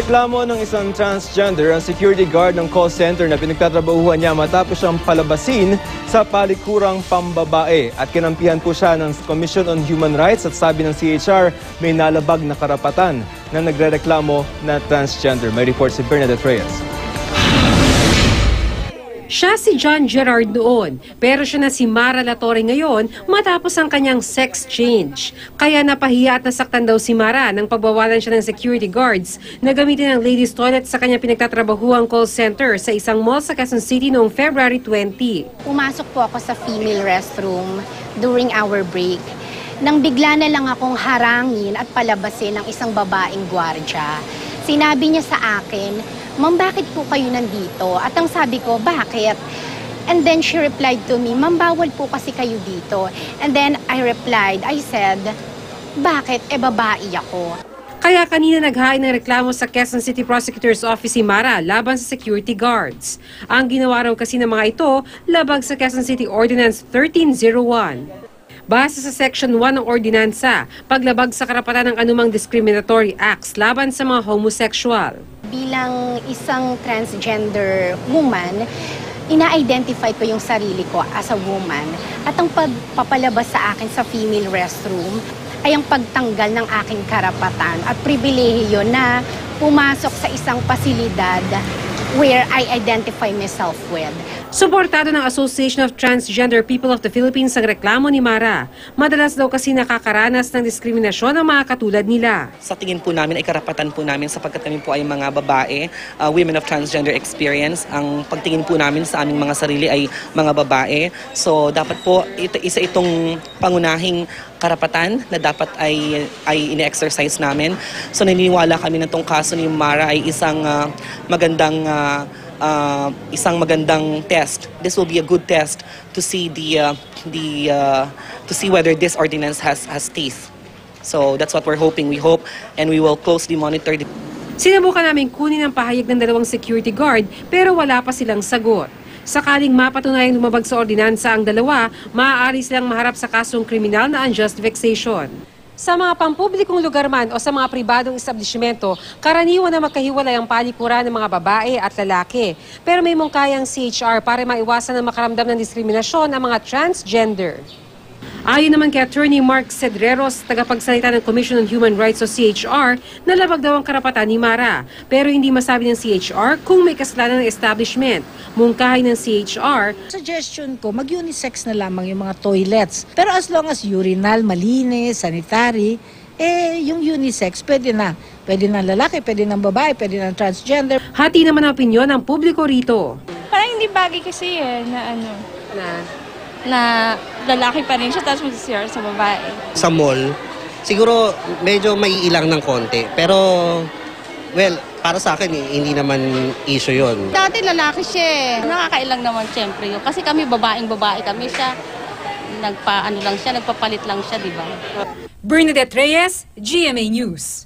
Nireklamo ng isang transgender ang security guard ng call center na pinagtatrabahuhan niya matapos siyang palabasin sa palikurang pambabae. At kinampihan po siya ng Commission on Human Rights at sabi ng CHR may nalabag na karapatan na nagrereklamo na transgender. May report si Bernadette Reyes. Siya si John Gerard noon, pero siya na si Mara Latore ngayon matapos ang kanyang sex change. Kaya napahiya at nasaktan daw si Mara nang pagbawalan siya ng security guards na gamitin ang ladies toilet sa kanyang pinagtatrabahuang call center sa isang mall sa Quezon City noong February 20. Pumasok po ako sa female restroom during our break. Nang bigla na lang akong harangin at palabasin ng isang babaeng gwardya. Sinabi niya sa akin, "Ma'am, bakit po kayo nandito?" At ang sabi ko, "Bakit?" And then she replied to me, "Ma'am, bawal po kasi kayo dito." And then I replied, I said, "Bakit? Babae ako." Kaya kanina naghain ng reklamo sa Quezon City Prosecutor's Office si Mara laban sa security guards. Ang ginawa raw kasi ng mga ito, labag sa Quezon City Ordinance 1301. Base sa Section 1 ng ordinansa, paglabag sa karapatan ng anumang discriminatory acts laban sa mga homosexual. Bilang isang transgender woman, ina-identify ko yung sarili ko as a woman. At ang pagpapalabas sa akin sa female restroom ay ang pagtanggal ng aking karapatan at pribilehiyo na pumasok sa isang pasilidad where I identify myself with. Suportado ng Association of Transgender People of the Philippines ang reklamo ni Mara. Madalas daw kasi nakakaranas ng diskriminasyon ang mga katulad nila. Sa tingin po namin ay karapatan po namin sapagkat kami po ay mga babae, women of transgender experience. Ang pagtingin po namin sa aming mga sarili ay mga babae. So dapat po isa itong pangunahing karapatan na dapat ay ine-exercise namin. So naniniwala kami na itong kaso ni Mara ay isang magandang test. This will be a good test to see to see whether this ordinance has teeth. So that's what we're hoping. We hope and we will closely monitor. Sinubukan namin kunin ang pahayag ng dalawang security guard pero wala pa silang sagot. Sakaling mapatunayang lumabag sa ordinansa ang dalawa, maaari silang maharap sa kasong kriminal na unjust vexation. Sa mga pampublikong lugar man o sa mga pribadong establishmento, karaniwan na magkahiwalay ang palikuran ng mga babae at lalaki. Pero may mungkayang CHR para maiwasan na makaramdam ng diskriminasyon ang mga transgender. Ayon naman kay Attorney Mark Cedreros, tagapagsalita ng Commission on Human Rights o CHR, nalabag daw ang karapatan ni Mara. Pero hindi masabi ng CHR kung may kasalanan ng establishment. Mungkahi ng CHR, suggestion ko, mag-unisex na lamang yung mga toilets. Pero as long as urinal, malinis, sanitary, yung unisex, pwede na. Pwede ng lalaki, pwede ng babae, pwede ng transgender. Hati naman ang opinyon ng publiko rito. Parang hindi bagay kasi na lalaki pa rin siya tapos mag-CR sa babae. Sa mall, siguro medyo maiilang ng konti. Pero, well, para sa akin, hindi naman issue yon. Dati lalaki siya. Nakakailang naman siyempre yun. Kasi kami babaeng-babae kami siya. Nagpapalit lang siya, di ba? Bernadette Reyes, GMA News.